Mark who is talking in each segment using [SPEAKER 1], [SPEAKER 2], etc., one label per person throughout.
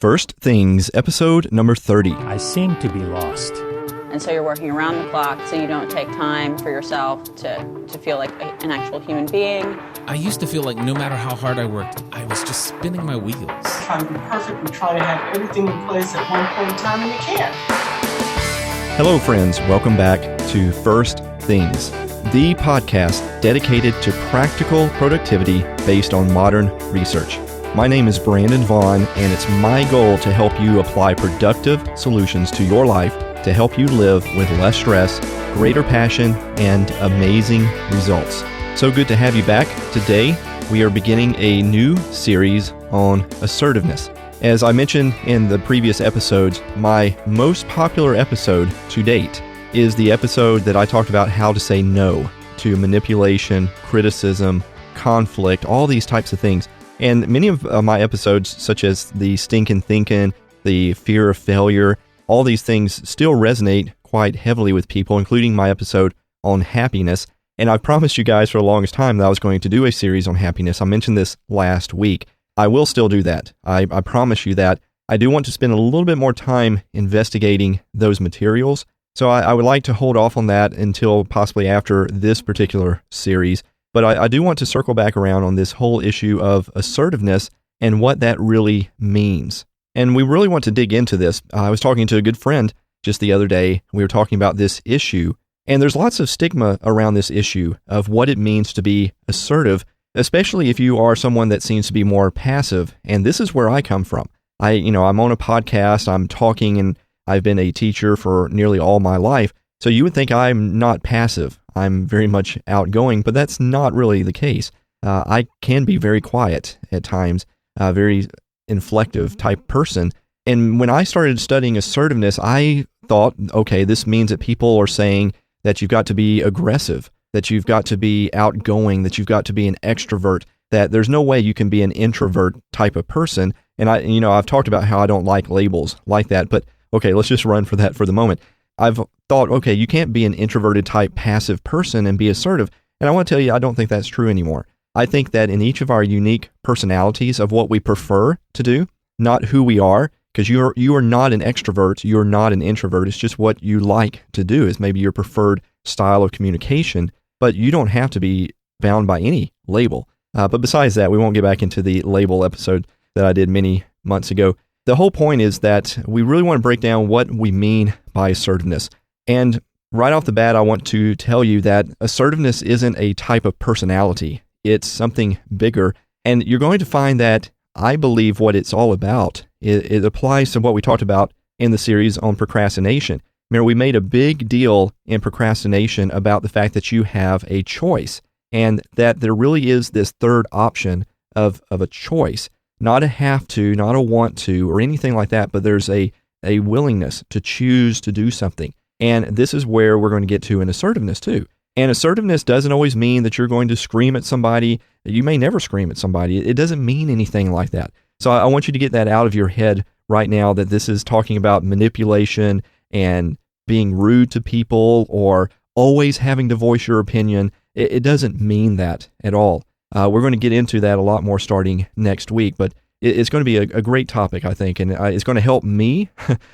[SPEAKER 1] First Things, episode number 30.
[SPEAKER 2] I seem to be lost.
[SPEAKER 3] And so you're working around the clock so you don't take time for yourself to feel like an actual human being.
[SPEAKER 4] I used to feel like no matter how hard I worked, I was just spinning my wheels.
[SPEAKER 5] Try to be perfect. We try to have everything in place at one point in time, and you can't.
[SPEAKER 1] Hello, friends. Welcome back to First Things, the podcast dedicated to practical productivity based on modern research. My name is Brandon Vaughn, and it's my goal to help you apply productive solutions to your life to help you live with less stress, greater passion, and amazing results. So good to have you back. Today, we are beginning a new series on assertiveness. As I mentioned in the previous episodes, my most popular episode to date is the episode that I talked about how to say no to manipulation, criticism, conflict, all these types of things. And many of my episodes, such as the stinking thinking, the fear of failure, all these things still resonate quite heavily with people, including my episode on happiness. And I promised you guys for the longest time that I was going to do a series on happiness. I mentioned this last week. I will still do that. I promise you that. I do want to spend a little bit more time investigating those materials. So I would like to hold off on that until possibly after this particular series. But I do want to circle back around on this whole issue of assertiveness and what that really means. And we really want to dig into this. I was talking to a good friend just the other day. We were talking about this issue. And there's lots of stigma around this issue of what it means to be assertive, especially if you are someone that seems to be more passive. And this is where I come from. I'm on a podcast, I'm talking, and I've been a teacher for nearly all my life. So you would think I'm not passive. I'm very much outgoing, but that's not really the case. I can be very quiet at times, very inflective type person. And when I started studying assertiveness, I thought, okay, this means that people are saying that you've got to be aggressive, that you've got to be outgoing, that you've got to be an extrovert, that there's no way you can be an introvert type of person. And I've talked about how I don't like labels like that, but okay, let's just run for that for the moment. I've thought, okay, you can't be an introverted type passive person and be assertive. And I want to tell you, I don't think that's true anymore. I think that in each of our unique personalities of what we prefer to do, not who we are, because you are not an extrovert, you're not an introvert. It's just what you like to do is maybe your preferred style of communication, but you don't have to be bound by any label. But besides that, we won't get back into the label episode that I did many months ago. The whole point is that we really want to break down what we mean by assertiveness. And right off the bat, I want to tell you that assertiveness isn't a type of personality. It's something bigger. And you're going to find that I believe what it's all about. It applies to what we talked about in the series on procrastination. Remember, we made a big deal in procrastination about the fact that you have a choice and that there really is this third option of a choice. Not a have to, not a want to, or anything like that, but there's a willingness to choose to do something. And this is where we're going to get to in assertiveness too. And assertiveness doesn't always mean that you're going to scream at somebody. You may never scream at somebody. It doesn't mean anything like that. So I want you to get that out of your head right now, that this is talking about manipulation and being rude to people or always having to voice your opinion. It doesn't mean that at all. We're going to get into that a lot more starting next week, but it's going to be a great topic, I think, and it's going to help me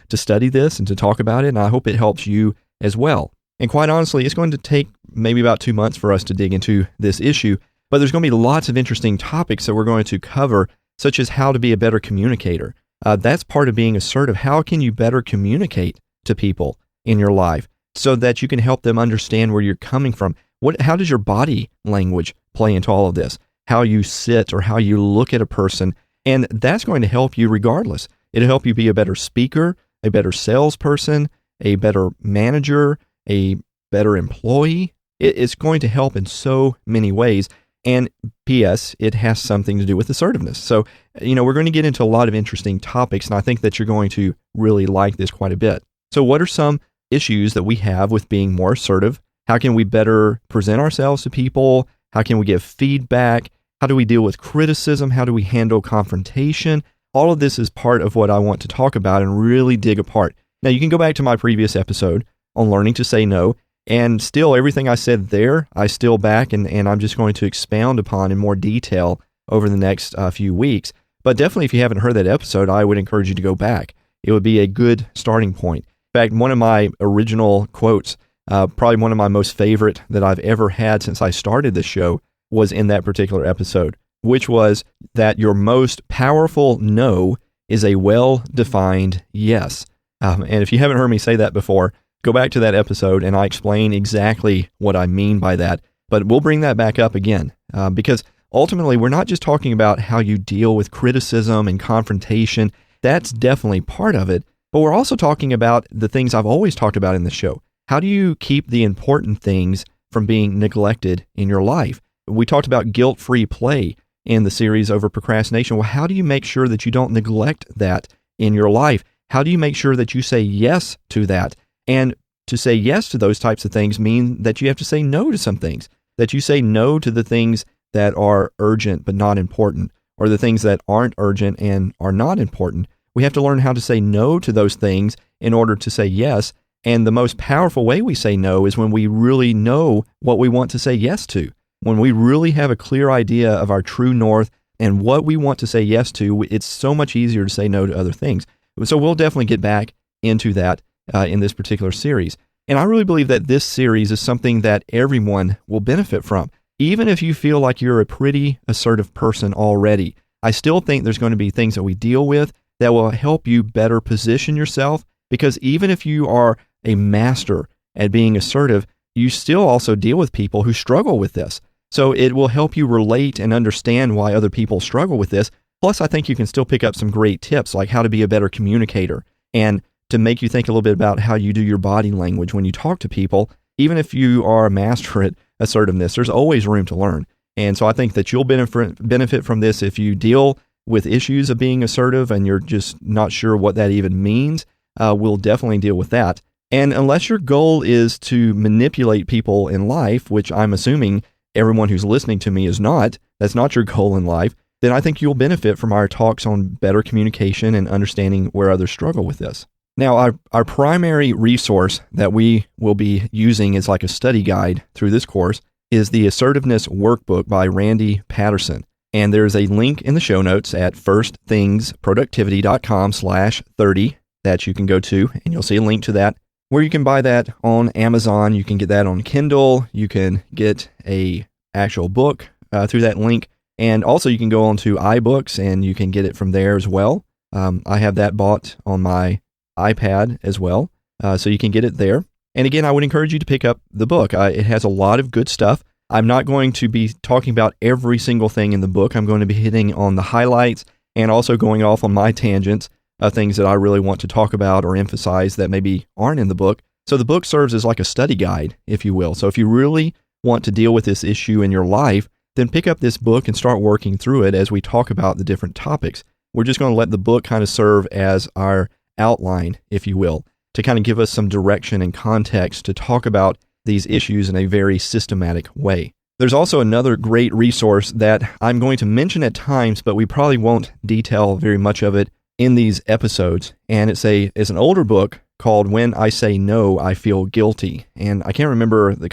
[SPEAKER 1] to study this and to talk about it, and I hope it helps you as well. And quite honestly, it's going to take maybe about 2 months for us to dig into this issue, but there's going to be lots of interesting topics that we're going to cover, such as how to be a better communicator. That's part of being assertive. How can you better communicate to people in your life so that you can help them understand where you're coming from? How does your body language play into all of this? How you sit or how you look at a person, and that's going to help you regardless. It'll help you be a better speaker, a better salesperson, a better manager, a better employee. It's going to help in so many ways. And P.S., it has something to do with assertiveness. So, we're going to get into a lot of interesting topics, and I think that you're going to really like this quite a bit. So what are some issues that we have with being more assertive? How can we better present ourselves to people? How can we give feedback? How do we deal with criticism? How do we handle confrontation? All of this is part of what I want to talk about and really dig apart. Now, you can go back to my previous episode on learning to say no, and still everything I said there, I still back, and I'm just going to expound upon in more detail over the next few weeks. But definitely, if you haven't heard that episode, I would encourage you to go back. It would be a good starting point. In fact, one of my original quotes, probably one of my most favorite that I've ever had since I started this show, was in that particular episode, which was that your most powerful no is a well-defined yes. And if you haven't heard me say that before, go back to that episode and I explain exactly what I mean by that. But we'll bring that back up again because ultimately we're not just talking about how you deal with criticism and confrontation. That's definitely part of it. But we're also talking about the things I've always talked about in the show. How do you keep the important things from being neglected in your life? We talked about guilt-free play in the series over procrastination. Well, how do you make sure that you don't neglect that in your life? How do you make sure that you say yes to that? And to say yes to those types of things mean that you have to say no to some things, that you say no to the things that are urgent but not important, or the things that aren't urgent and are not important. We have to learn how to say no to those things in order to say yes. And the most powerful way we say no is when we really know what we want to say yes to. When we really have a clear idea of our true north and what we want to say yes to, it's so much easier to say no to other things. So we'll definitely get back into that in this particular series. And I really believe that this series is something that everyone will benefit from. Even if you feel like you're a pretty assertive person already, I still think there's going to be things that we deal with that will help you better position yourself, because even if you are a master at being assertive, you still also deal with people who struggle with this. So it will help you relate and understand why other people struggle with this. Plus, I think you can still pick up some great tips like how to be a better communicator and to make you think a little bit about how you do your body language when you talk to people. Even if you are a master at assertiveness, there's always room to learn. And so I think that you'll benefit from this if you deal with issues of being assertive and you're just not sure what that even means. We'll definitely deal with that. And unless your goal is to manipulate people in life, which I'm assuming everyone who's listening to me is not, that's not your goal in life, then I think you'll benefit from our talks on better communication and understanding where others struggle with this. Now, our primary resource that we will be using as like a study guide through this course is the Assertiveness Workbook by Randy Patterson. And there's a link in the show notes at firstthingsproductivity.com/30 that you can go to, and you'll see a link to that, where you can buy that on Amazon. You can get that on Kindle. You can get a actual book through that link. And also you can go on to iBooks and you can get it from there as well. I have that bought on my iPad as well. So you can get it there. And again, I would encourage you to pick up the book. It has a lot of good stuff. I'm not going to be talking about every single thing in the book. I'm going to be hitting on the highlights and also going off on my tangents of things that I really want to talk about or emphasize that maybe aren't in the book. So the book serves as like a study guide, if you will. So if you really want to deal with this issue in your life, then pick up this book and start working through it as we talk about the different topics. We're just going to let the book kind of serve as our outline, if you will, to kind of give us some direction and context to talk about these issues in a very systematic way. There's also another great resource that I'm going to mention at times, but we probably won't detail very much of it in these episodes. And it's an older book called When I Say No, I Feel Guilty. And I can't remember the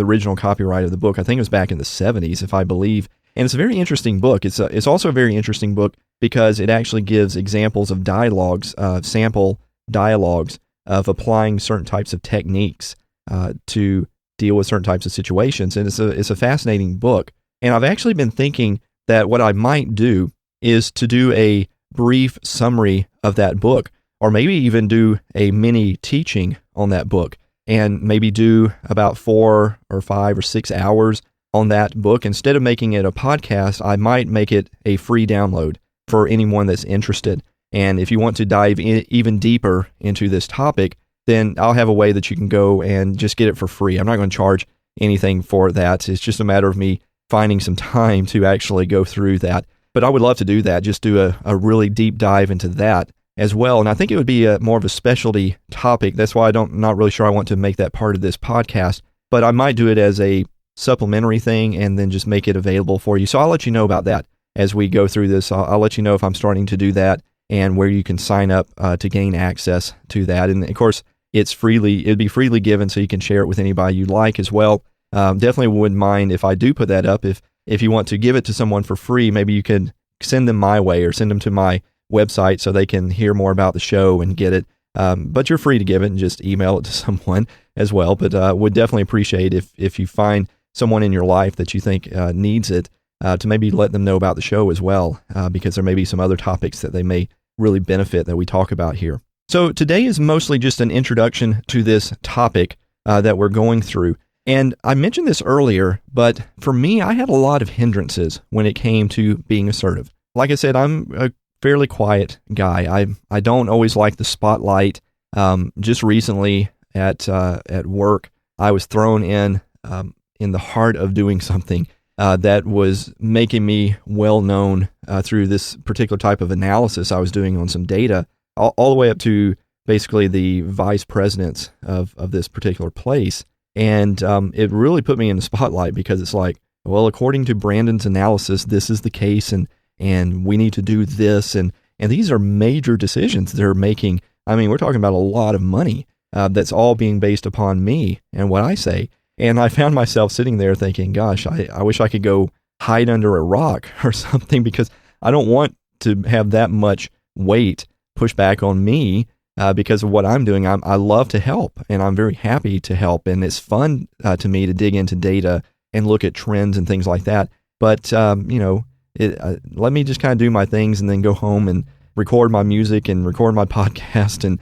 [SPEAKER 1] original copyright of the book. I think it was back in the 70s, if I believe. And it's a very interesting book. It's also a very interesting book because it actually gives examples of dialogues, sample dialogues of applying certain types of techniques to deal with certain types of situations. And it's a fascinating book. And I've actually been thinking that what I might do is to do a brief summary of that book, or maybe even do a mini teaching on that book, and maybe do about 4 or 5 or 6 hours on that book. Instead of making it a podcast, I might make it a free download for anyone that's interested. And if you want to dive even deeper into this topic, then I'll have a way that you can go and just get it for free. I'm not going to charge anything for that. It's just a matter of me finding some time to actually go through that. But I would love to do that, just do a really deep dive into that as well. And I think it would be more of a specialty topic. That's why I'm not really sure I want to make that part of this podcast. But I might do it as a supplementary thing and then just make it available for you. So I'll let you know about that as we go through this. I'll let you know if I'm starting to do that and where you can sign up to gain access to that. And of course, it'd be freely given, so you can share it with anybody you like as well. Definitely wouldn't mind if I do put that up. If you want to give it to someone for free, maybe you can send them my way or send them to my website so they can hear more about the show and get it. But you're free to give it and just email it to someone as well. But would definitely appreciate if you find someone in your life that you think needs it, to maybe let them know about the show as well, because there may be some other topics that they may really benefit that we talk about here. So today is mostly just an introduction to this topic that we're going through. And I mentioned this earlier, but for me, I had a lot of hindrances when it came to being assertive. Like I said, I'm a fairly quiet guy. I don't always like the spotlight. Just recently at work, I was thrown in the heart of doing something that was making me well known through this particular type of analysis I was doing on some data, all the way up to basically the vice presidents of this particular place. And it really put me in the spotlight because it's like, well, according to Brandon's analysis, this is the case, and we need to do this. And these are major decisions they're making. I mean, we're talking about a lot of money that's all being based upon me and what I say. And I found myself sitting there thinking, gosh, I wish I could go hide under a rock or something, because I don't want to have that much weight pushed back on me because of what I'm doing. I love to help, and I'm very happy to help. And it's fun to me to dig into data and look at trends and things like that. But, let me just kind of do my things and then go home and record my music and record my podcast. And,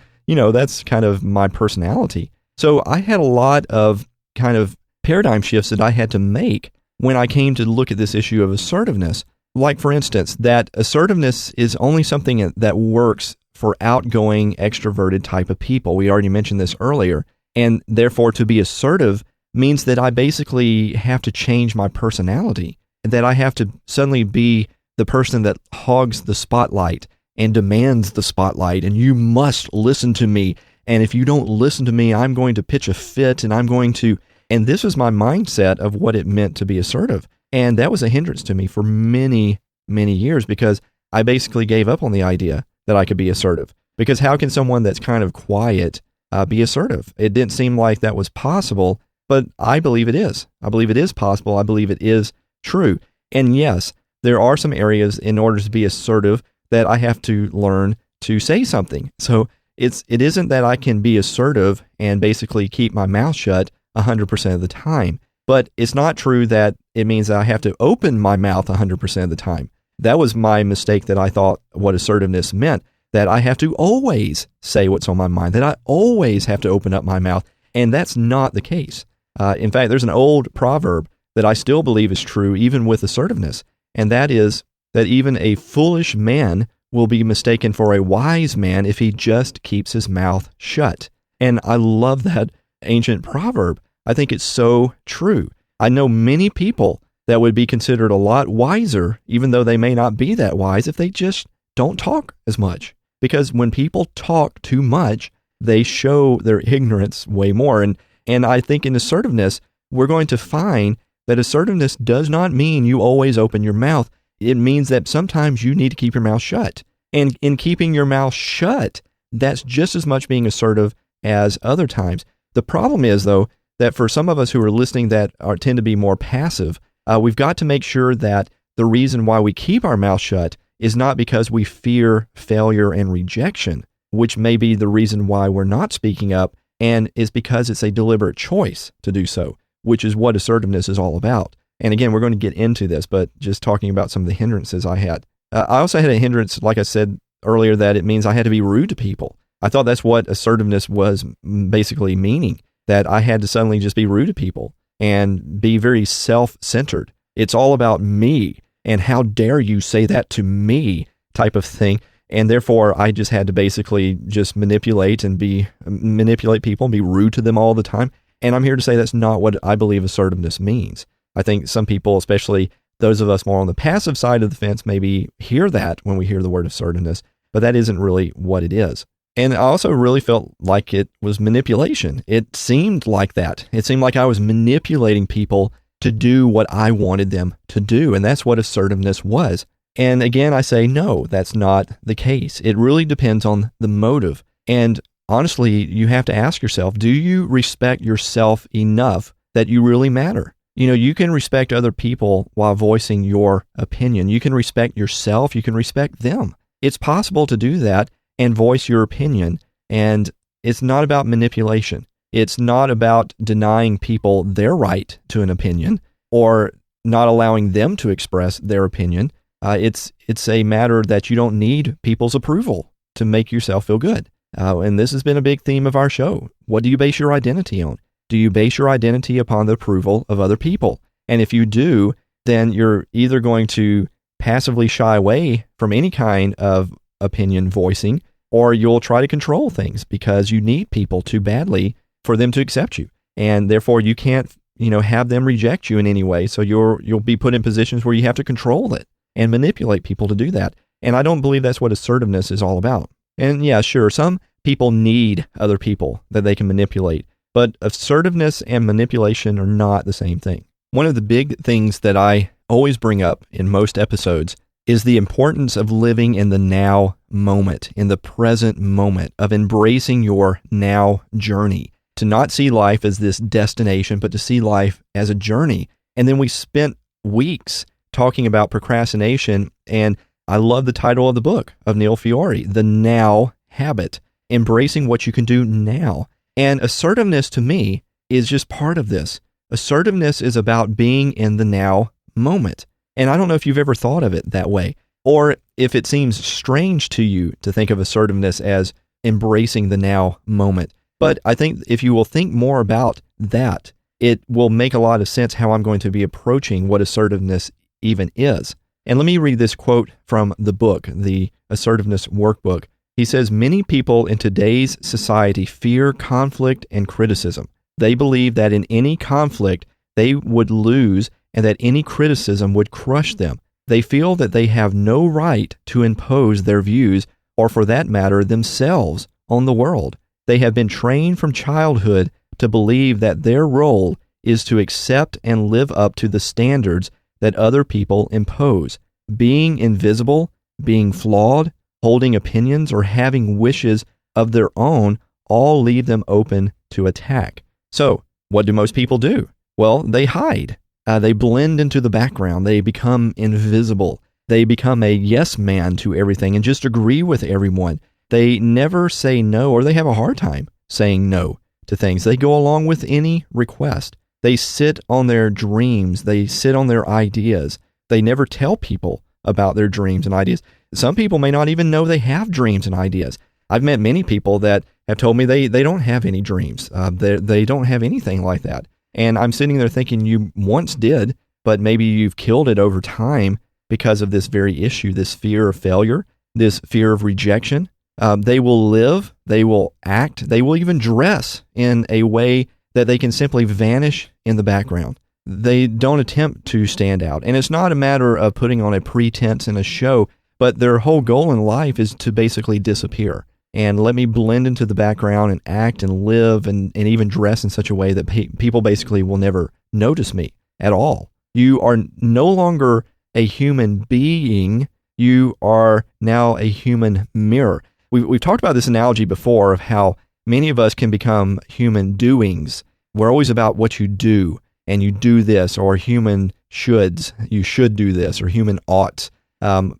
[SPEAKER 1] that's kind of my personality. So I had a lot of kind of paradigm shifts that I had to make when I came to look at this issue of assertiveness. Like, for instance, that assertiveness is only something that works for outgoing, extroverted type of people. We already mentioned this earlier. And therefore, to be assertive means that I basically have to change my personality, that I have to suddenly be the person that hogs the spotlight and demands the spotlight, and you must listen to me. And if you don't listen to me, I'm going to pitch a fit, and and this was my mindset of what it meant to be assertive. And that was a hindrance to me for many, many years, because I basically gave up on the idea that I could be assertive. Because how can someone that's kind of quiet be assertive? It didn't seem like that was possible, but I believe it is. I believe it is possible. I believe it is true. And yes, there are some areas in order to be assertive that I have to learn to say something. So it isn't that I can be assertive and basically keep my mouth shut 100% of the time. But it's not true that it means that I have to open my mouth 100% of the time. That was my mistake, that I thought what assertiveness meant, that I have to always say what's on my mind, that I always have to open up my mouth. And that's not the case. In fact, there's an old proverb that I still believe is true even with assertiveness, and that is that even a foolish man will be mistaken for a wise man if he just keeps his mouth shut. And I love that ancient proverb. I think it's so true. I know many people that would be considered a lot wiser, even though they may not be that wise, if they just don't talk as much. Because when people talk too much, they show their ignorance way more. And I think in assertiveness, we're going to find that assertiveness does not mean you always open your mouth. It means that sometimes you need to keep your mouth shut. And in keeping your mouth shut, that's just as much being assertive as other times. The problem is, though, that for some of us who are listening that tend to be more passive, we've got to make sure that the reason why we keep our mouth shut is not because we fear failure and rejection, which may be the reason why we're not speaking up, and is because it's a deliberate choice to do so, which is what assertiveness is all about. And again, we're going to get into this, but just talking about some of the hindrances I had. I also had a hindrance, like I said earlier, that it means I had to be rude to people. I thought that's what assertiveness was basically meaning, that I had to suddenly just be rude to people and be very self-centered. It's all about me, and how dare you say that to me type of thing. And therefore, I just had to basically just manipulate people and be rude to them all the time. And I'm here to say that's not what I believe assertiveness means. I think some people, especially those of us more on the passive side of the fence, maybe hear that when we hear the word assertiveness, but that isn't really what it is. And I also really felt like it was manipulation. It seemed like that. It seemed like I was manipulating people to do what I wanted them to do. And that's what assertiveness was. And again, I say, no, that's not the case. It really depends on the motive. And honestly, you have to ask yourself, do you respect yourself enough that you really matter? You can respect other people while voicing your opinion. You can respect yourself. You can respect them. It's possible to do that and voice your opinion. And it's not about manipulation. It's not about denying people their right to an opinion or not allowing them to express their opinion. It's a matter that you don't need people's approval to make yourself feel good. And this has been a big theme of our show. What do you base your identity on? Do you base your identity upon the approval of other people? And if you do, then you're either going to passively shy away from any kind of opinion voicing, or you'll try to control things because you need people too badly for them to accept you. And therefore you can't, have them reject you in any way. So you'll be put in positions where you have to control it and manipulate people to do that. And I don't believe that's what assertiveness is all about. And yeah, sure, some people need other people that they can manipulate, but assertiveness and manipulation are not the same thing. One of the big things that I always bring up in most episodes is the importance of living in the now moment, in the present moment, of embracing your now journey, to not see life as this destination, but to see life as a journey. And then we spent weeks talking about procrastination, and I love the title of the book of Neil Fiore, The Now Habit, embracing what you can do now. And assertiveness to me is just part of this. Assertiveness is about being in the now moment. And I don't know if you've ever thought of it that way, or if it seems strange to you to think of assertiveness as embracing the now moment. But I think if you will think more about that, it will make a lot of sense how I'm going to be approaching what assertiveness even is. And let me read this quote from the book, the Assertiveness Workbook. He says, "Many people in today's society fear conflict and criticism. They believe that in any conflict, they would lose and that any criticism would crush them. They feel that they have no right to impose their views, or for that matter, themselves, on the world. They have been trained from childhood to believe that their role is to accept and live up to the standards that other people impose. Being invisible, being flawed, holding opinions, or having wishes of their own all leave them open to attack." So, what do most people do? Well, they hide. They blend into the background. They become invisible. They become a yes man to everything and just agree with everyone. They never say no, or they have a hard time saying no to things. They go along with any request. They sit on their dreams. They sit on their ideas. They never tell people about their dreams and ideas. Some people may not even know they have dreams and ideas. I've met many people that have told me they don't have any dreams. They don't have anything like that. And I'm sitting there thinking, you once did, but maybe you've killed it over time because of this very issue, this fear of failure, this fear of rejection. They will live, they will act, they will even dress in a way that they can simply vanish in the background. They don't attempt to stand out. And it's not a matter of putting on a pretense in a show, but their whole goal in life is to basically disappear. And let me blend into the background and act and live and even dress in such a way that people basically will never notice me at all. You are no longer a human being. You are now a human mirror. We've talked about this analogy before of how many of us can become human doings. We're always about what you do, and you do this, or human shoulds, you should do this, or human oughts.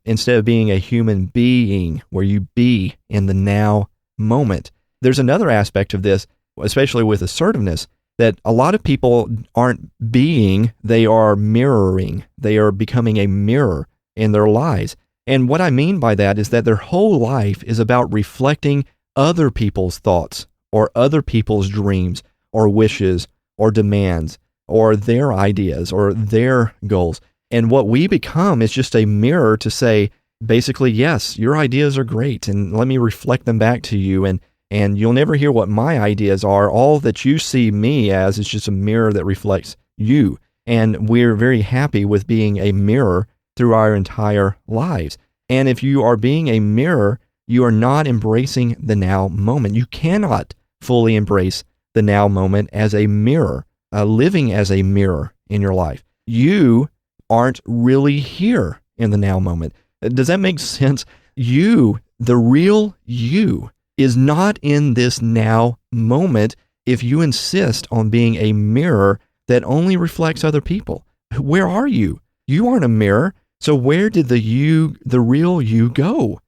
[SPEAKER 1] Instead of being a human being where you be in the now moment. There's another aspect of this, especially with assertiveness, that a lot of people aren't being, they are mirroring. They are becoming a mirror in their lives. And what I mean by that is that their whole life is about reflecting other people's thoughts or other people's dreams or wishes or demands or their ideas or their goals. And what we become is just a mirror to say, basically, yes, your ideas are great, and let me reflect them back to you, and you'll never hear what my ideas are. All that you see me as is just a mirror that reflects you. And we're very happy with being a mirror through our entire lives. And if you are being a mirror, you are not embracing the now moment. You cannot fully embrace the now moment as a mirror, living as a mirror in your life. You aren't really here in the now moment. Does that make sense? You, the real you, is not in this now moment if you insist on being a mirror that only reflects other people. Where are you? You aren't a mirror. So where did the real you go?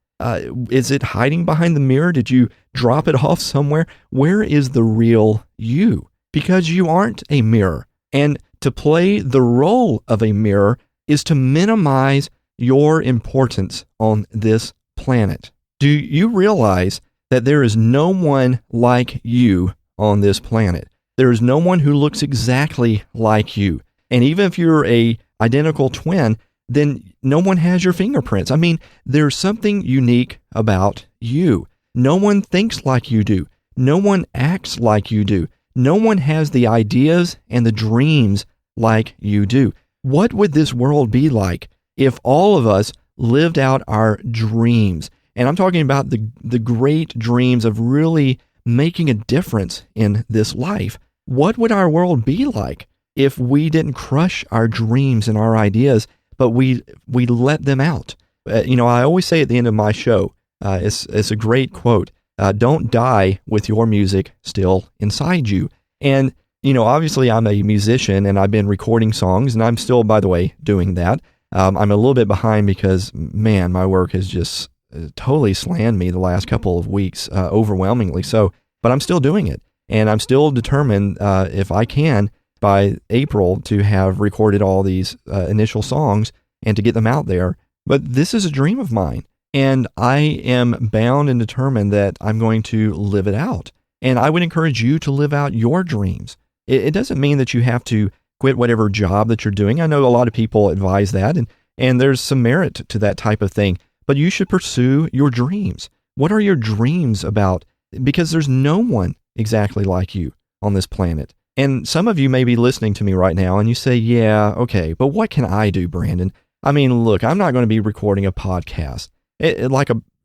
[SPEAKER 1] Is it hiding behind the mirror? Did you drop it off somewhere? Where is the real you? Because you aren't a mirror. And to play the role of a mirror is to minimize your importance on this planet. Do you realize that there is no one like you on this planet? There is no one who looks exactly like you. And even if you're a identical twin, then no one has your fingerprints. I mean, there's something unique about you. No one thinks like you do. No one acts like you do. No one has the ideas and the dreams like you do. What would this world be like if all of us lived out our dreams? And I'm talking about the great dreams of really making a difference in this life. What would our world be like if we didn't crush our dreams and our ideas, but we let them out? I always say at the end of my show, it's a great quote, don't die with your music still inside you. And, obviously I'm a musician and I've been recording songs, and I'm still, by the way, doing that. I'm a little bit behind because, man, my work has just totally slammed me the last couple of weeks, overwhelmingly so, but I'm still doing it. And I'm still determined, if I can, by April, to have recorded all these initial songs and to get them out there. But this is a dream of mine, and I am bound and determined that I'm going to live it out. And I would encourage you to live out your dreams. It doesn't mean that you have to quit whatever job that you're doing. I know a lot of people advise that, and there's some merit to that type of thing. But you should pursue your dreams. What are your dreams about? Because there's no one exactly like you on this planet. And some of you may be listening to me right now and you say, yeah, okay, but what can I do, Brandon? I mean, look, I'm not going to be recording a podcast.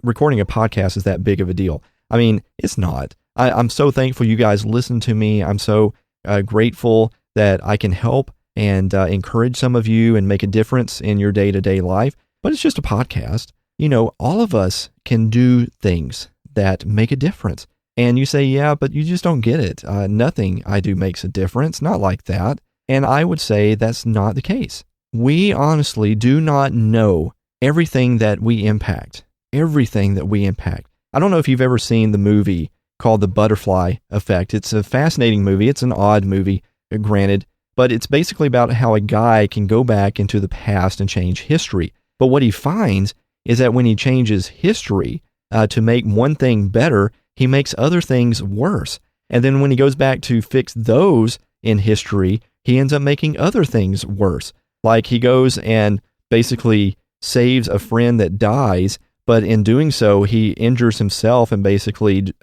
[SPEAKER 1] Recording a podcast is that big of a deal. I mean, it's not. I'm so thankful you guys listen to me. I'm so grateful that I can help and encourage some of you and make a difference in your day-to-day life. But it's just a podcast. All of us can do things that make a difference. And you say, yeah, but you just don't get it. Nothing I do makes a difference. Not like that. And I would say that's not the case. We honestly do not know everything that we impact. Everything that we impact. I don't know if you've ever seen the movie called The Butterfly Effect. It's a fascinating movie. It's an odd movie, granted, but it's basically about how a guy can go back into the past and change history. But what he finds is that when he changes history to make one thing better, he makes other things worse. And then when he goes back to fix those in history, he ends up making other things worse. Like he goes and basically saves a friend that dies, but in doing so, he injures himself and basically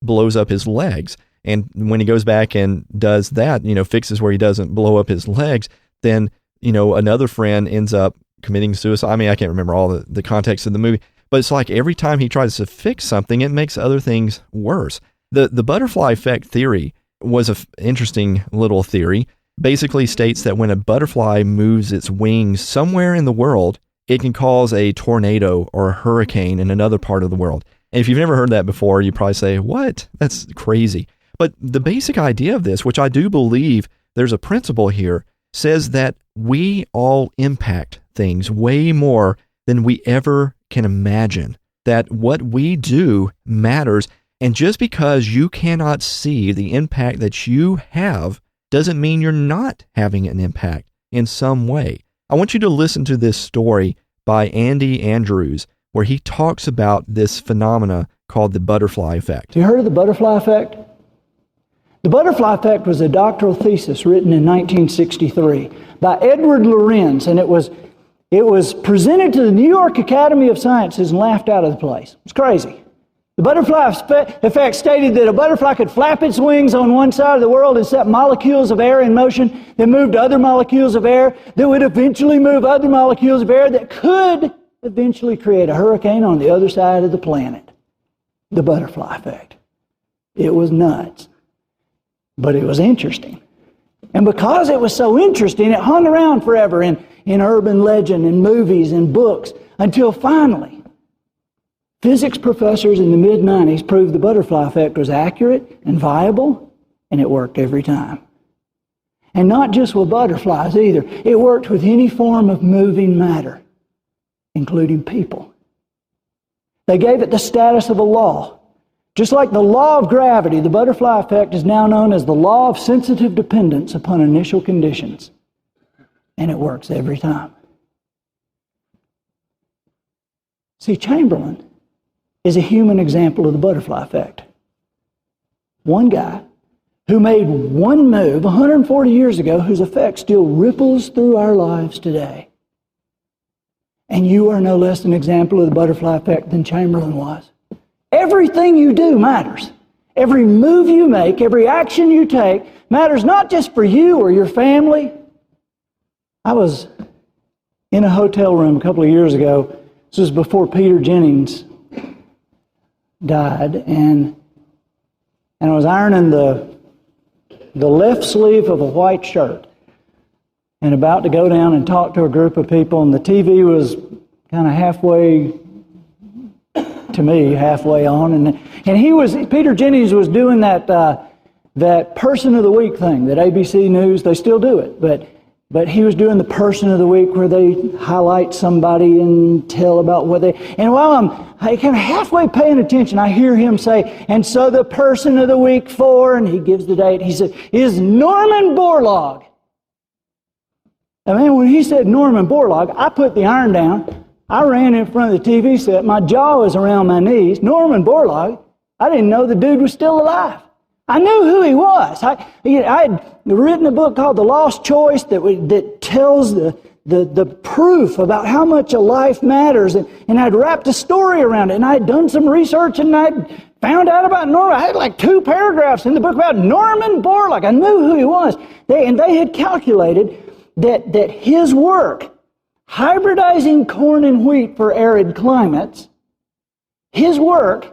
[SPEAKER 1] blows up his legs. And when he goes back and does that, fixes where he doesn't blow up his legs, then, another friend ends up committing suicide. I mean, I can't remember all the context of the movie, but it's like every time he tries to fix something, it makes other things worse. The butterfly effect theory was an interesting little theory. Basically states that when a butterfly moves its wings somewhere in the world, it can cause a tornado or a hurricane in another part of the world. And if you've never heard that before, you probably say, what? That's crazy. But the basic idea of this, which I do believe there's a principle here, says that we all impact things way more than we ever can imagine. That what we do matters. And just because you cannot see the impact that you have doesn't mean you're not having an impact in some way. I want you to listen to this story by Andy Andrews, where he talks about this phenomena called the butterfly effect.
[SPEAKER 2] Have you heard of the butterfly effect? The butterfly effect was a doctoral thesis written in 1963 by Edward Lorenz, and it was presented to the New York Academy of Sciences and laughed out of the place. It's crazy. The butterfly effect stated that a butterfly could flap its wings on one side of the world and set molecules of air in motion, then move to other molecules of air that would eventually move other molecules of air that could eventually create a hurricane on the other side of the planet. The butterfly effect. It was nuts. But it was interesting. And because it was so interesting, it hung around forever in urban legend and movies and books until finally, physics professors in the mid-90s proved the butterfly effect was accurate and viable, and it worked every time. And not just with butterflies either. It worked with any form of moving matter, including people. They gave it the status of a law. Just like the law of gravity, the butterfly effect is now known as the law of sensitive dependence upon initial conditions. And it works every time. See, Chamberlain is a human example of the butterfly effect. One guy who made one move 140 years ago whose effect still ripples through our lives today. And you are no less an example of the butterfly effect than Chamberlain was. Everything you do matters. Every move you make, every action you take matters not just for you or your family. I was in a hotel room a couple of years ago. This was before Peter Jennings died, and I was ironing the left sleeve of a white shirt and about to go down and talk to a group of people, and the TV was kind of halfway on, and Peter Jennings was doing that Person of the Week thing that ABC News, they still do it, but he was doing the Person of the Week where they highlight somebody and tell about what they... And while I'm kind of halfway paying attention, I hear him say, and so the Person of the Week for, and he gives the date, he said, is Norman Borlaug. And man, when he said Norman Borlaug, I put the iron down, I ran in front of the TV set, my jaw was around my knees. Norman Borlaug, I didn't know the dude was still alive. I knew who he was. I had written a book called The Lost Choice that tells the proof about how much a life matters, and I'd wrapped a story around it, and I'd done some research, and I'd found out about Norman. I had like 2 paragraphs in the book about Norman Borlaug. I knew who he was. They had calculated that his work, hybridizing corn and wheat for arid climates, his work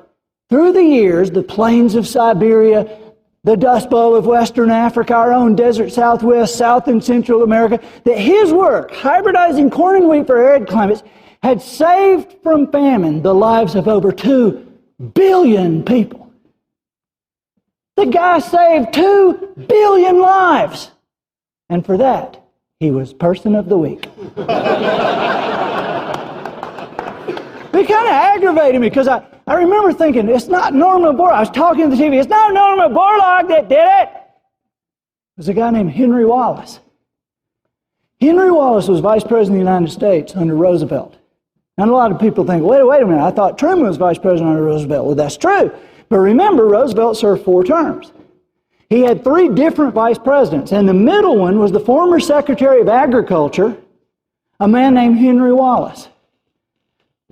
[SPEAKER 2] through the years, the plains of Siberia, the Dust Bowl of Western Africa, our own desert Southwest, South and Central America, that his work, hybridizing corn and wheat for arid climates, had saved from famine the lives of over 2 billion people. The guy saved 2 billion lives. And for that, he was Person of the Week. It kind of aggravated me because I remember thinking, it's not Norman Borlaug. I was talking to the TV, it's not Norman Borlaug that did it. It was a guy named Henry Wallace. Henry Wallace was Vice President of the United States under Roosevelt. And a lot of people think, wait a minute, I thought Truman was Vice President under Roosevelt. Well, that's true. But remember, Roosevelt served 4 terms. He had 3 different vice presidents, and the middle one was the former Secretary of Agriculture, a man named Henry Wallace,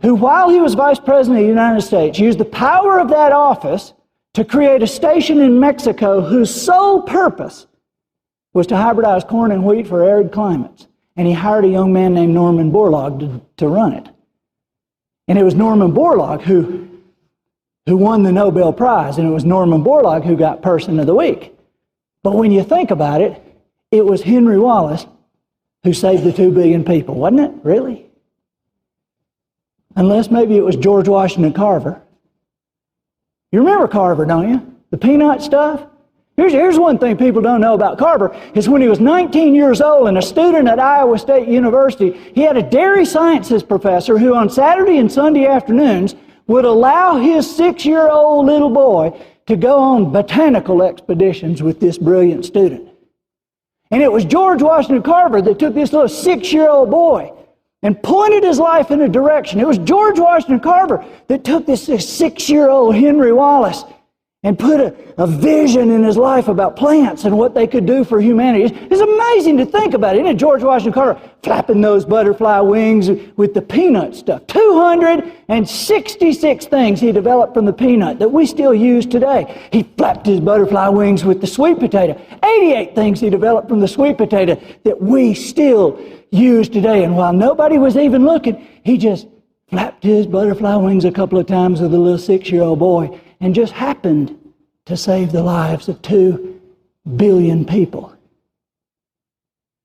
[SPEAKER 2] who, while he was Vice President of the United States, used the power of that office to create a station in Mexico whose sole purpose was to hybridize corn and wheat for arid climates. And he hired a young man named Norman Borlaug to run it. And it was Norman Borlaug who won the Nobel Prize, and it was Norman Borlaug who got Person of the Week. But when you think about it, it was Henry Wallace who saved the 2 billion people, wasn't it? Really? Unless maybe it was George Washington Carver. You remember Carver, don't you? The peanut stuff? Here's one thing people don't know about Carver, is when he was 19 years old and a student at Iowa State University, he had a dairy sciences professor who on Saturday and Sunday afternoons would allow his 6-year-old little boy to go on botanical expeditions with this brilliant student. And it was George Washington Carver that took this little 6-year-old boy and pointed his life in a direction. It was George Washington Carver that took this 6-year-old Henry Wallace and put a vision in his life about plants and what they could do for humanity. It's amazing to think about it. Isn't it George Washington Carver flapping those butterfly wings with the peanut stuff? 266 things he developed from the peanut that we still use today. He flapped his butterfly wings with the sweet potato. 88 things he developed from the sweet potato that we still use today. And while nobody was even looking, he just flapped his butterfly wings a couple of times with a little 6-year-old boy, and just happened to save the lives of 2 billion people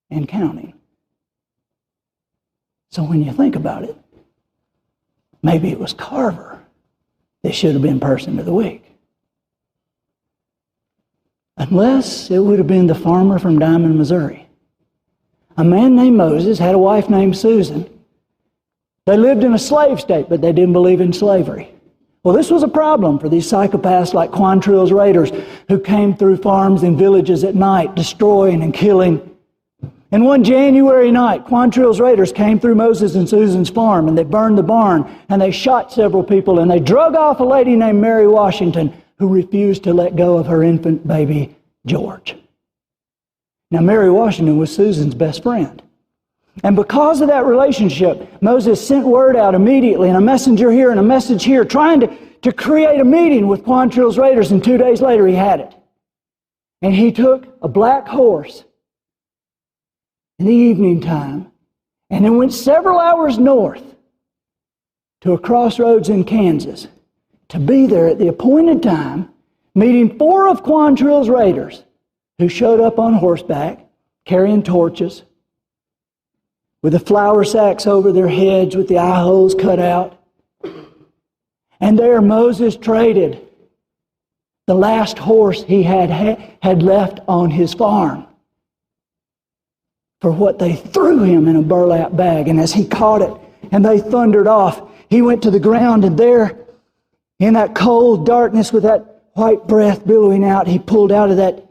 [SPEAKER 2] and counting. So when you think about it, maybe it was Carver that should have been Person of the Week. Unless it would have been the farmer from Diamond, Missouri. A man named Moses had a wife named Susan. They lived in a slave state, but they didn't believe in slavery. Well, this was a problem for these psychopaths like Quantrill's raiders who came through farms and villages at night, destroying and killing. And one January night, Quantrill's raiders came through Moses and Susan's farm, and they burned the barn, and they shot several people, and they drug off a lady named Mary Washington, who refused to let go of her infant baby, George. Now, Mary Washington was Susan's best friend. And because of that relationship, Moses sent word out immediately, and a messenger here and a message here, trying to create a meeting with Quantrill's raiders, and 2 days later he had it. And he took a black horse in the evening time, and then went several hours north to a crossroads in Kansas to be there at the appointed time, meeting 4 of Quantrill's raiders who showed up on horseback, carrying torches, with the flour sacks over their heads, with the eye holes cut out. And there Moses traded the last horse he had left on his farm for what they threw him in a burlap bag. And as he caught it and they thundered off, he went to the ground, and there in that cold darkness with that white breath billowing out, he pulled out of that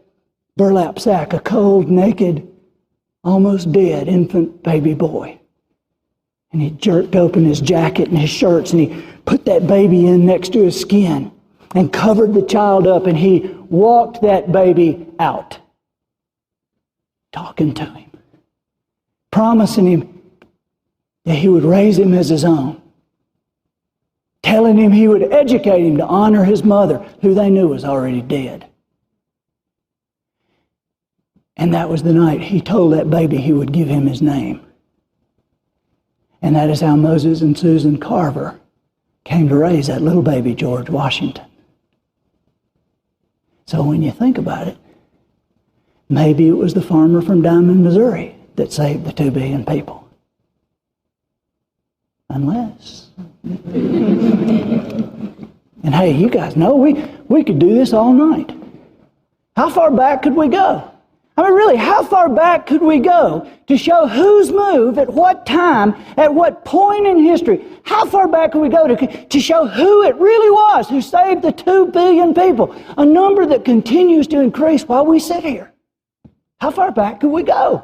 [SPEAKER 2] burlap sack a cold, naked, almost dead infant baby boy. And he jerked open his jacket and his shirts, and he put that baby in next to his skin and covered the child up, and he walked that baby out, talking to him, promising him that he would raise him as his own, telling him he would educate him to honor his mother, who they knew was already dead. And that was the night he told that baby he would give him his name. And that is how Moses and Susan Carver came to raise that little baby, George Washington. So when you think about it, maybe it was the farmer from Diamond, Missouri that saved the 2 billion people. Unless. And hey, you guys know we could do this all night. How far back could we go? I mean, really, how far back could we go to show whose move, at what time, at what point in history? How far back could we go to show who it really was who saved the 2 billion people? A number that continues to increase while we sit here. How far back could we go?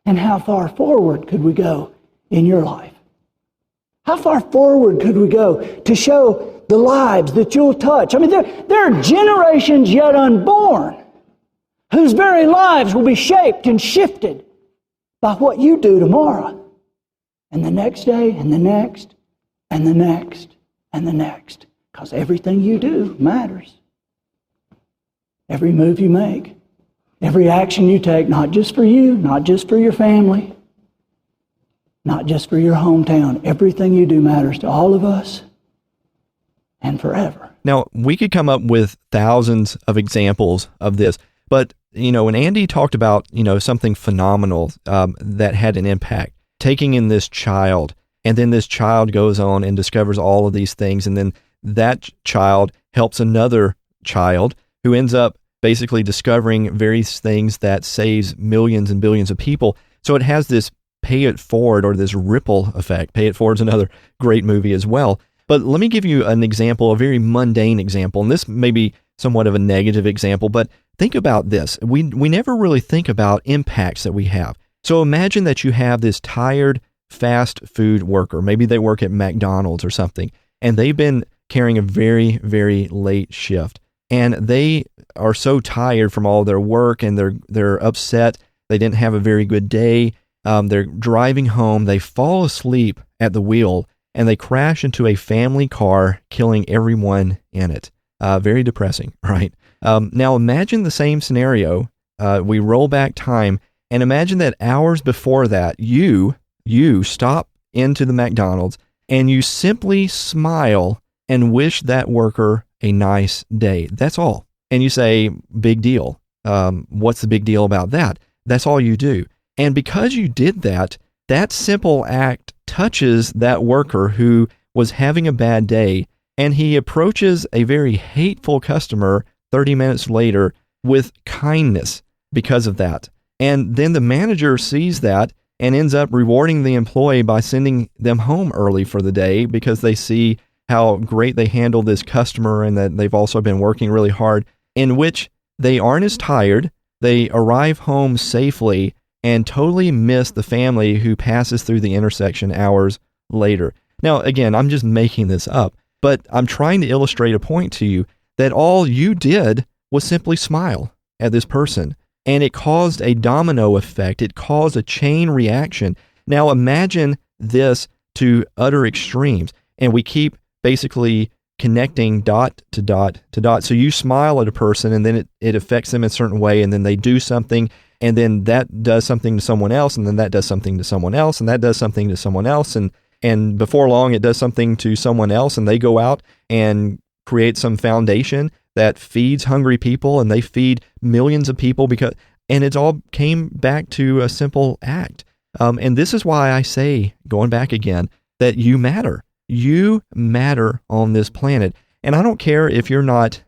[SPEAKER 2] And how far forward could we go in your life? How far forward could we go to show the lives that you'll touch? I mean, there are generations yet unborn whose very lives will be shaped and shifted by what you do tomorrow, and the next day, and the next, and the next, and the next. Because everything you do matters. Every move you make, every action you take, not just for you, not just for your family, not just for your hometown. Everything you do matters to all of us and forever.
[SPEAKER 1] Now, we could come up with thousands of examples of this, but when Andy talked about, something phenomenal that had an impact, taking in this child, and then this child goes on and discovers all of these things, and then that child helps another child who ends up basically discovering various things that saves millions and billions of people. So it has this pay it forward, or this ripple effect. Pay It Forward's another great movie as well. But let me give you an example, a very mundane example, and this may be somewhat of a negative example, but think about this. We never really think about impacts that we have. So imagine that you have this tired fast food worker. Maybe they work at McDonald's or something, and they've been carrying a very, very late shift. And they are so tired from all their work, and they're upset. They didn't have a very good day. They're driving home. They fall asleep at the wheel, and they crash into a family car, killing everyone in it. Very depressing, right? Now imagine the same scenario. We roll back time, and imagine that hours before that, you stop into the McDonald's, and you simply smile and wish that worker a nice day. That's all. And you say, big deal. What's the big deal about that? That's all you do. And because you did that, that simple act touches that worker who was having a bad day, and he approaches a very hateful customer 30 minutes later with kindness because of that. And then the manager sees that and ends up rewarding the employee by sending them home early for the day because they see how great they handled this customer and that they've also been working really hard, in which they aren't as tired, they arrive home safely, and totally miss the family who passes through the intersection hours later. Now, again, I'm just making this up, but I'm trying to illustrate a point to you that all you did was simply smile at this person, and it caused a domino effect. It caused a chain reaction. Now, imagine this to utter extremes, and we keep basically connecting dot to dot to dot. So you smile at a person, and then it affects them in a certain way, and then they do something, and then that does something to someone else, and then that does something to someone else, and that does something to someone else, and before long it does something to someone else, and they go out and create some foundation that feeds hungry people, and they feed millions of people and it all came back to a simple act. And this is why I say, going back again, that you matter. You matter on this planet. And I don't care if you're not,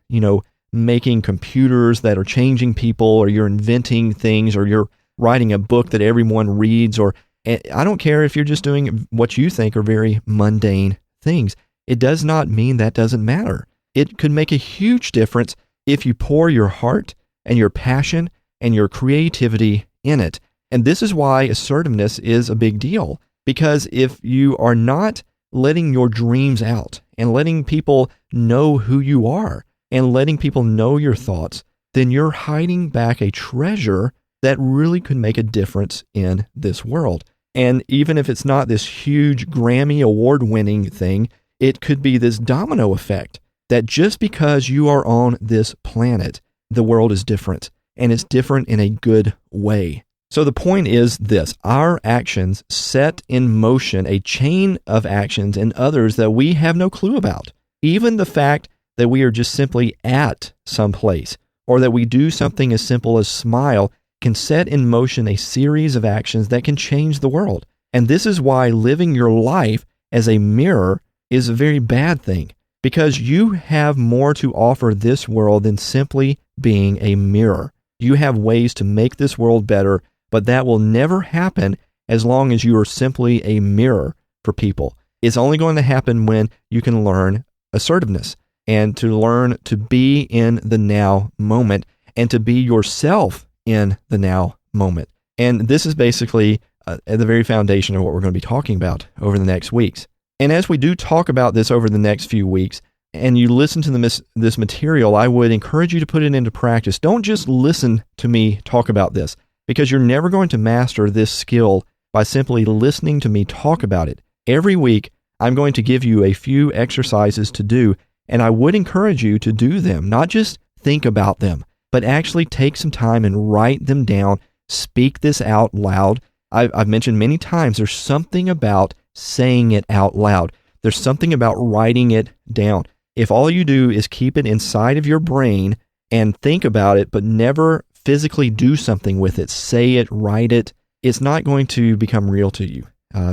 [SPEAKER 1] making computers that are changing people, or you're inventing things, or you're writing a book that everyone reads, or I don't care if you're just doing what you think are very mundane things. It does not mean that doesn't matter. It could make a huge difference if you pour your heart and your passion and your creativity in it. And this is why assertiveness is a big deal, because if you are not letting your dreams out and letting people know who you are and letting people know your thoughts, then you're hiding back a treasure that really could make a difference in this world. And even if it's not this huge Grammy award-winning thing, it could be this domino effect that just because you are on this planet, the world is different, and it's different in a good way. So the point is this: our actions set in motion a chain of actions in others that we have no clue about. Even the fact that we are just simply at some place, or that we do something as simple as smile, can set in motion a series of actions that can change the world. And this is why living your life as a mirror is a very bad thing, because you have more to offer this world than simply being a mirror. You have ways to make this world better, but that will never happen as long as you are simply a mirror for people. It's only going to happen when you can learn assertiveness and to learn to be in the now moment and to be yourself in the now moment. And this is basically at the very foundation of what we're going to be talking about over the next weeks. And as we do talk about this over the next few weeks, and you listen to this material, I would encourage you to put it into practice. Don't just listen to me talk about this, because you're never going to master this skill by simply listening to me talk about it. Every week, I'm going to give you a few exercises to do, and I would encourage you to do them, not just think about them, but actually take some time and write them down. Speak this out loud. I've mentioned many times, there's something about saying it out loud. There's something about writing it down. If all you do is keep it inside of your brain and think about it, but never physically do something with it, say it, write it, it's not going to become real to you.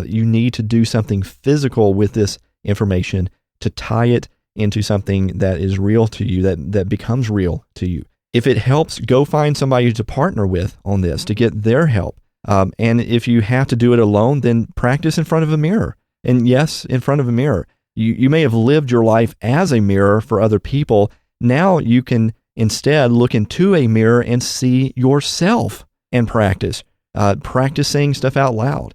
[SPEAKER 1] You need to do something physical with this information to tie it into something that is real to you, that becomes real to you. If it helps, go find somebody to partner with on this to get their help. And if you have to do it alone, then practice in front of a mirror. And yes, in front of a mirror. You may have lived your life as a mirror for other people. Now you can instead look into a mirror and see yourself and practice. Practice saying stuff out loud.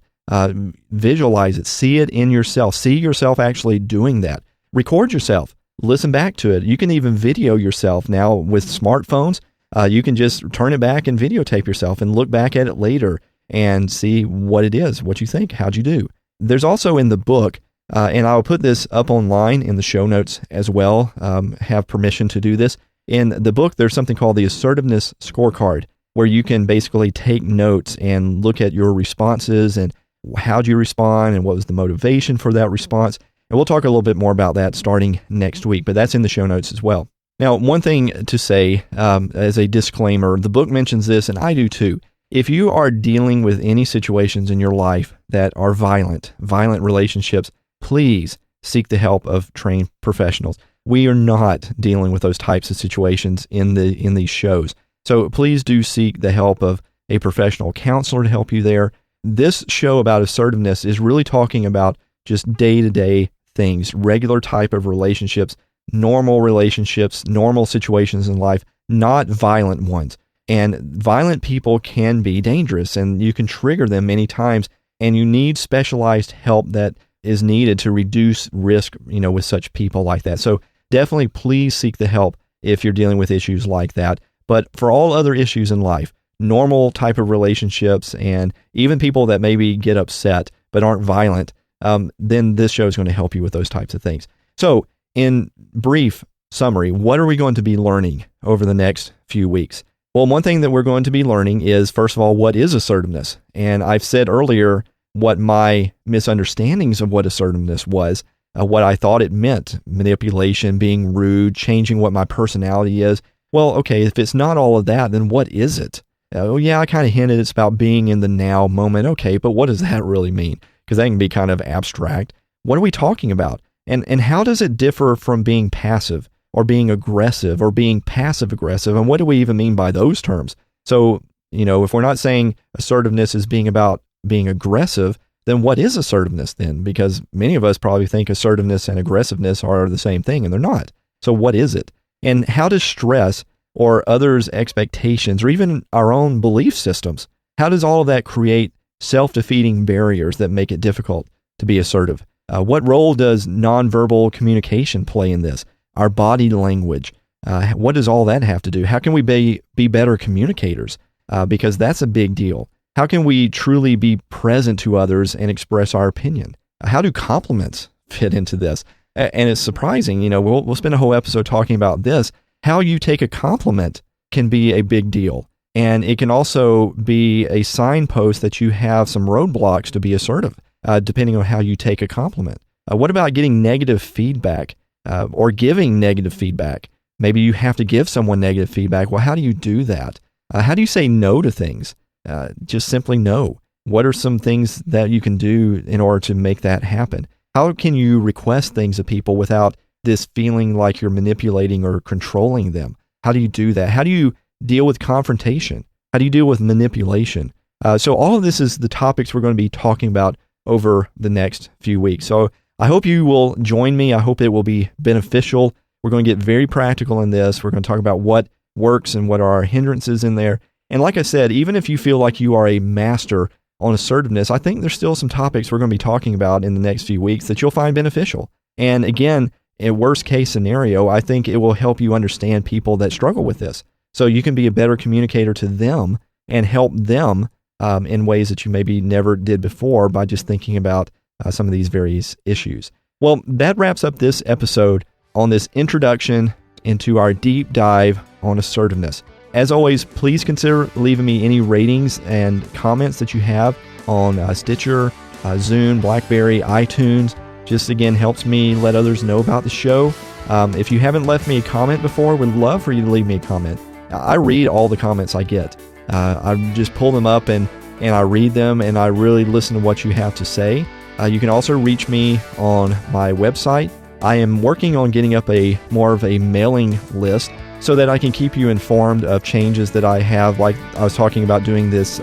[SPEAKER 1] Visualize it. See it in yourself. See yourself actually doing that. Record yourself. Listen back to it. You can even video yourself now with smartphones. You can just turn it back and videotape yourself and look back at it later and see what it is, what you think, how'd you do. There's also in the book, and I'll put this up online in the show notes as well, have permission to do this. In the book, there's something called the Assertiveness Scorecard, where you can basically take notes and look at your responses and how'd you respond and what was the motivation for that response. And we'll talk a little bit more about that starting next week, but that's in the show notes as well. Now, one thing to say as a disclaimer, the book mentions this, and I do too. If you are dealing with any situations in your life that are violent relationships, please seek the help of trained professionals. We are not dealing with those types of situations in these shows. So please do seek the help of a professional counselor to help you there. This show about assertiveness is really talking about just day-to-day things, regular type of relationships, normal situations in life, not violent ones. And violent people can be dangerous, and you can trigger them many times, and you need specialized help that is needed to reduce risk, with such people like that. So definitely please seek the help if you're dealing with issues like that. But for all other issues in life, normal type of relationships, and even people that maybe get upset but aren't violent, then this show is going to help you with those types of things. So in brief summary, what are we going to be learning over the next few weeks? Well, one thing that we're going to be learning is, first of all, what is assertiveness? And I've said earlier what my misunderstandings of what assertiveness was, what I thought it meant: manipulation, being rude, changing what my personality is. Well, okay, if it's not all of that, then what is it? Oh, yeah, I kind of hinted it's about being in the now moment. Okay, but what does that really mean? Because that can be kind of abstract. What are we talking about? And how does it differ from being passive or being aggressive or being passive-aggressive? And what do we even mean by those terms? So, if we're not saying assertiveness is being about being aggressive, then what is assertiveness then? Because many of us probably think assertiveness and aggressiveness are the same thing, and they're not. So what is it? And how does stress or others' expectations or even our own belief systems, how does all of that create self-defeating barriers that make it difficult to be assertive? What role does nonverbal communication play in this? Our body language, what does all that have to do? How can we be better communicators? Because that's a big deal. How can we truly be present to others and express our opinion? How do compliments fit into this? And it's surprising, we'll spend a whole episode talking about this. How you take a compliment can be a big deal. And it can also be a signpost that you have some roadblocks to be assertive, depending on how you take a compliment. What about getting negative feedback or giving negative feedback? Maybe you have to give someone negative feedback. Well, how do you do that? How do you say no to things? Just simply no. What are some things that you can do in order to make that happen? How can you request things of people without this feeling like you're manipulating or controlling them? How do you do that? How do you deal with confrontation? How do you deal with manipulation? So all of this is the topics we're going to be talking about over the next few weeks. So I hope you will join me. I hope it will be beneficial. We're going to get very practical in this. We're going to talk about what works and what are our hindrances in there. And like I said, even if you feel like you are a master on assertiveness, I think there's still some topics we're going to be talking about in the next few weeks that you'll find beneficial. And again, in worst case scenario, I think it will help you understand people that struggle with this. So you can be a better communicator to them and help them in ways that you maybe never did before by just thinking about some of these various issues. Well, that wraps up this episode on this introduction into our deep dive on assertiveness. As always, please consider leaving me any ratings and comments that you have on Stitcher, Zune, BlackBerry, iTunes. Just again, helps me let others know about the show. If you haven't left me a comment before, would love for you to leave me a comment. I read all the comments I get. I just pull them up and I read them, and I really listen to what you have to say. You can also reach me on my website. I am working on getting up more of a mailing list so that I can keep you informed of changes that I have. Like I was talking about doing this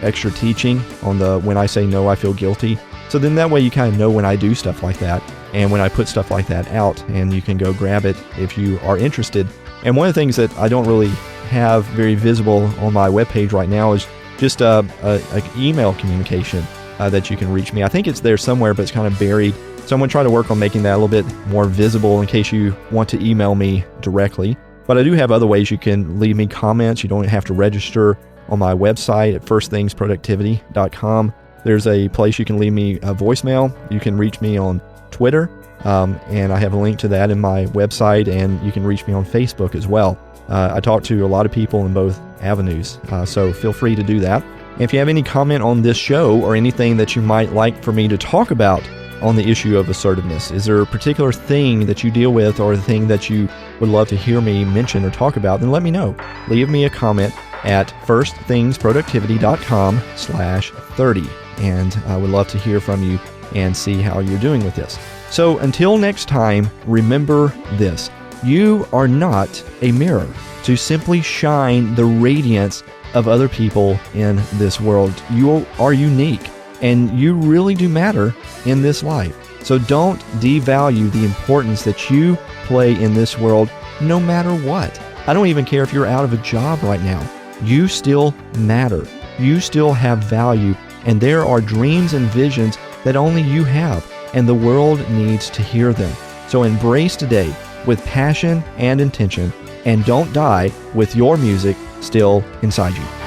[SPEAKER 1] extra teaching on the When I Say No, I Feel Guilty. So then that way you kind of know when I do stuff like that and when I put stuff like that out, and you can go grab it if you are interested. And one of the things that I don't really have very visible on my webpage right now is just an email communication that you can reach me. I think it's there somewhere, but it's kind of buried. So I'm going to try to work on making that a little bit more visible in case you want to email me directly. But I do have other ways you can leave me comments. You don't have to register on my website at firstthingsproductivity.com. There's a place you can leave me a voicemail. You can reach me on Twitter, and I have a link to that in my website, and you can reach me on Facebook as well. I talk to a lot of people in both avenues, so feel free to do that. And if you have any comment on this show or anything that you might like for me to talk about on the issue of assertiveness, is there a particular thing that you deal with or a thing that you would love to hear me mention or talk about, then let me know. Leave me a comment at firstthingsproductivity.com/30. And I would love to hear from you and see how you're doing with this. So until next time, remember this: you are not a mirror. to simply shine the radiance of other people in this world. You are unique, and you really do matter in this life. So don't devalue the importance that you play in this world, no matter what. I don't even care if you're out of a job right now. You still matter. You still have value, and there are dreams and visions that only you have, and the world needs to hear them. So embrace today with passion and intention, and don't die with your music still inside you.